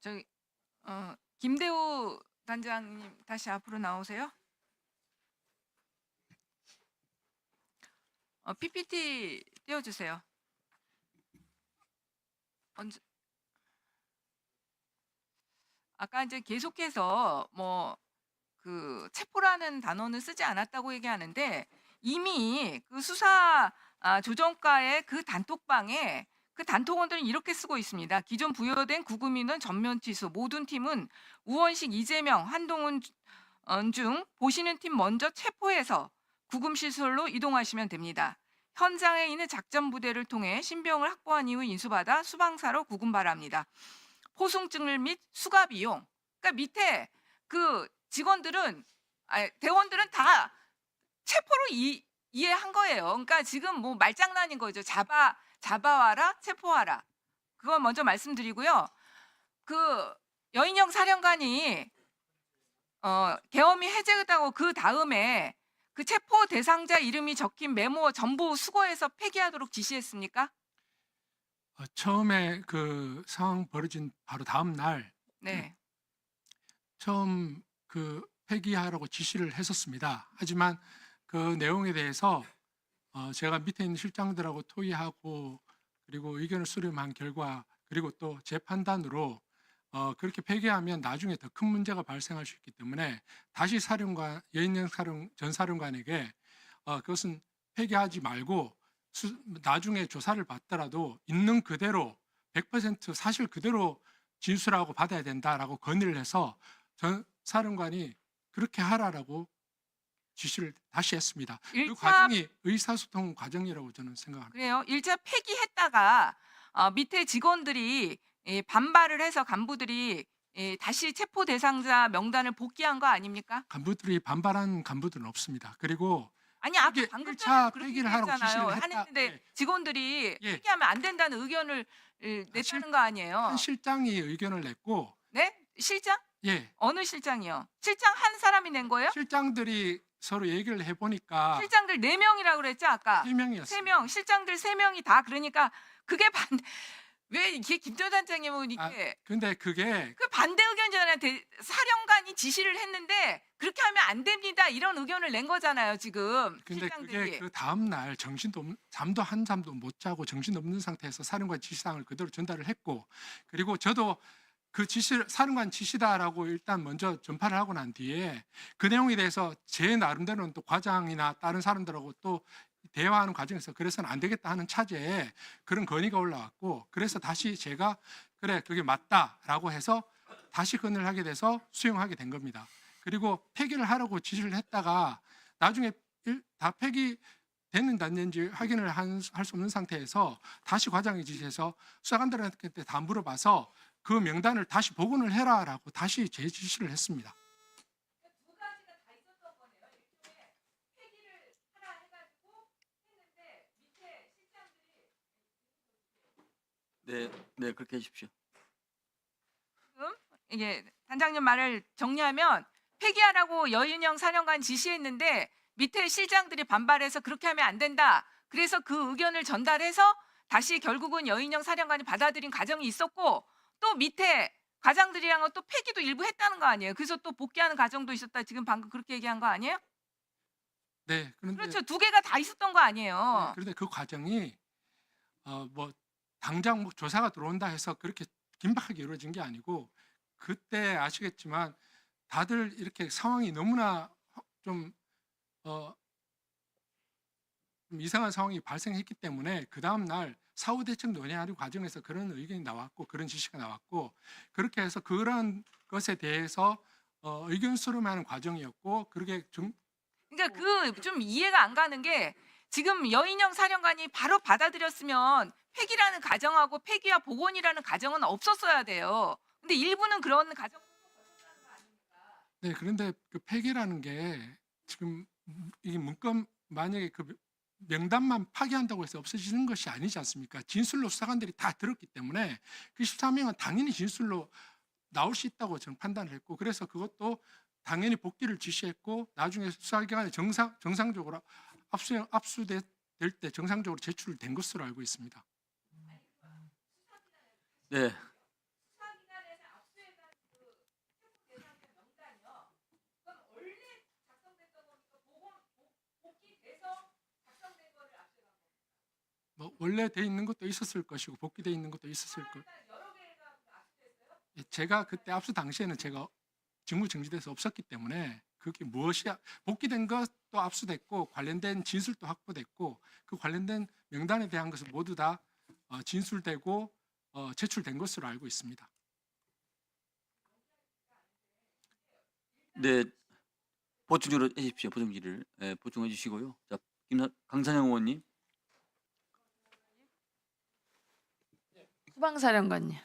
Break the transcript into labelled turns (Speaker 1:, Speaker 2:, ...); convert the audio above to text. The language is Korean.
Speaker 1: 저기 김대우 단장님 다시 앞으로 나오세요. PPT 띄워주세요. 먼저 아까 이제 계속해서 그 체포라는 단어는 쓰지 않았다고 얘기하는데 이미 그 수사 조정과의 그 단톡방에 그 단톡원들은 이렇게 쓰고 있습니다. 기존 부여된 구금인원 전면 취소. 모든 팀은 우원식, 이재명, 한동훈 중 보시는 팀 먼저 체포해서 구금 시설로 이동하시면 됩니다. 현장에 있는 작전 부대를 통해 신병을 확보한 이후 인수받아 수방사로 구금 바랍니다. 포승증을 및 수가 비용. 그러니까 밑에 그 직원들은 대원들은 다 체포로 이해한 거예요. 그러니까 지금 뭐 말장난인 거죠. 잡아와라, 체포하라. 그건 먼저 말씀드리고요. 그 여인영 사령관이 계엄이 해제됐다고 그 다음에 그 체포 대상자 이름이 적힌 메모 전부 수거해서 폐기하도록 지시했습니까?
Speaker 2: 처음에 그 상황 벌어진 바로 다음 날
Speaker 1: 네.
Speaker 2: 처음 그 폐기하라고 지시를 했었습니다. 하지만 그 내용에 대해서 제가 밑에 있는 실장들하고 토의하고 그리고 의견을 수렴한 결과 그리고 또 제 판단으로 그렇게 폐기하면 나중에 더 큰 문제가 발생할 수 있기 때문에 다시 사령관 여인영 전 사령관에게 그것은 폐기하지 말고 나중에 조사를 받더라도 있는 그대로 100% 사실 그대로 진술하고 받아야 된다라고 건의를 해서 전 사령관이 그렇게 하라라고 지시를 다시 했습니다. 그
Speaker 1: 1차
Speaker 2: 과정이 의사소통 과정이라고 저는 생각합니다.
Speaker 1: 그래요. 1차 폐기했다가 밑에 직원들이 반발을 해서 간부들이 다시 체포 대상자 명단을 복귀한 거 아닙니까?
Speaker 2: 간부들이 반발한 간부들은 없습니다. 그리고
Speaker 1: 아니 아까
Speaker 2: 폐기-
Speaker 1: 방금
Speaker 2: 1차
Speaker 1: 전에 그렇게
Speaker 2: 폐기를 하라고
Speaker 1: 얘기했잖아요.
Speaker 2: 지시를 했다.
Speaker 1: 하는데
Speaker 2: 예.
Speaker 1: 직원들이
Speaker 2: 예.
Speaker 1: 폐기하면 안 된다는 의견을 냈다는 거 아니에요?
Speaker 2: 한 실장이 의견을 냈고
Speaker 1: 네? 실장?
Speaker 2: 예.
Speaker 1: 어느 실장이요? 실장 한 사람이 낸 거예요?
Speaker 2: 실장들이 서로 얘기를 해보니까
Speaker 1: 실장들 4명이라고 그랬죠 아까?
Speaker 2: 3명이었어요.
Speaker 1: 3명. 실장들 3명이 다 그러니까 그게 왜 이게 김전 단장님은
Speaker 2: 아,
Speaker 1: 이렇게
Speaker 2: 근데 그게
Speaker 1: 그 반대 의견이잖아요. 사령관이 지시를 했는데 그렇게 하면 안 됩니다. 이런 의견을 낸 거잖아요, 지금.
Speaker 2: 근데
Speaker 1: 실장들이.
Speaker 2: 그게 그 다음 날 잠도 한 잠도 못 자고 정신 없는 상태에서 사령관 지시사항을 그대로 전달을 했고 그리고 저도 그 사령관 지시다라고 일단 먼저 전파를 하고 난 뒤에 그 내용에 대해서 제 나름대로는 또 과장이나 다른 사람들하고 또 대화하는 과정에서 그래서는 안 되겠다 하는 차제에 그런 건의가 올라왔고 그래서 다시 제가 그래 그게 맞다라고 해서 다시 건의를 하게 돼서 수용하게 된 겁니다. 그리고 폐기를 하라고 지시를 했다가 나중에 다 폐기됐는지 안 됐는지 확인을 할 수 없는 상태에서 다시 과장이 지시해서 수사관들한테 다 물어봐서 그 명단을 다시 복원을 해라라고 다시 재지시를 했습니다.
Speaker 1: 두 가지가 다 있었던 거네요. 일종의 폐기를 하라 해가지고 했는데 밑에 실장들이
Speaker 3: 네, 그렇게 해주십시오.
Speaker 1: 지금 이게 단장님 말을 정리하면 폐기하라고 여인영 사령관 지시했는데 밑에 실장들이 반발해서 그렇게 하면 안 된다. 그래서 그 의견을 전달해서 다시 결국은 여인영 사령관이 받아들인 과정이 있었고 또 밑에 과장들이랑은 또 폐기도 일부 했다는 거 아니에요. 그래서 또 복귀하는 과정도 있었다. 지금 방금 그렇게 얘기한 거 아니에요?
Speaker 2: 네, 그런데
Speaker 1: 그렇죠. 두 개가 다 있었던 거 아니에요.
Speaker 2: 그런데 그 과정이 뭐 당장 뭐 조사가 들어온다 해서 그렇게 긴박하게 이루어진 게 아니고 그때 아시겠지만 다들 이렇게 상황이 너무나 좀 좀 이상한 상황이 발생했기 때문에 그 다음 날 사후 대책 논의하는 과정에서 그런 의견이 나왔고 그런 지시가 나왔고 그렇게 해서 그런 것에 대해서 의견 수렴하는 과정이었고 그렇게
Speaker 1: 그러니까 그 좀 이해가 안 가는 게 지금 여인영 사령관이 바로 받아들였으면 폐기라는 가정하고 폐기와 복원이라는 가정은 없었어야 돼요. 근데 일부는 그런 가정
Speaker 2: 네, 그런데 그 폐기라는 게 지금 이게 문건 만약에 그 명단만 파기한다고 해서 없어지는 것이 아니지 않습니까? 진술로 수사관들이 다 들었기 때문에 그 13명은 당연히 진술로 나올 수 있다고 저는 판단을 했고 그래서 그것도 당연히 복귀를 지시했고 나중에 수사기관에 정상적으로 압수될 때 정상적으로 제출된 것으로 알고 있습니다.
Speaker 3: 네,
Speaker 1: 수사기관에서 압수해
Speaker 2: 뭐 원래 돼 있는 것도 있었을 것이고 복귀돼 있는 것도 있었을 것. 예, 제가 그때 압수 당시에는 제가 직무 정지돼서 없었기 때문에 그게 무엇이 복귀된 것도 압수됐고 관련된 진술도 확보됐고 그 관련된 명단에 대한 것은 모두 다 진술되고 제출된 것으로 알고 있습니다.
Speaker 3: 네, 보충으로 해주십시오. 보충지를 보충해 주시고요. 자, 강찬영 의원님.
Speaker 4: 수방사령관님.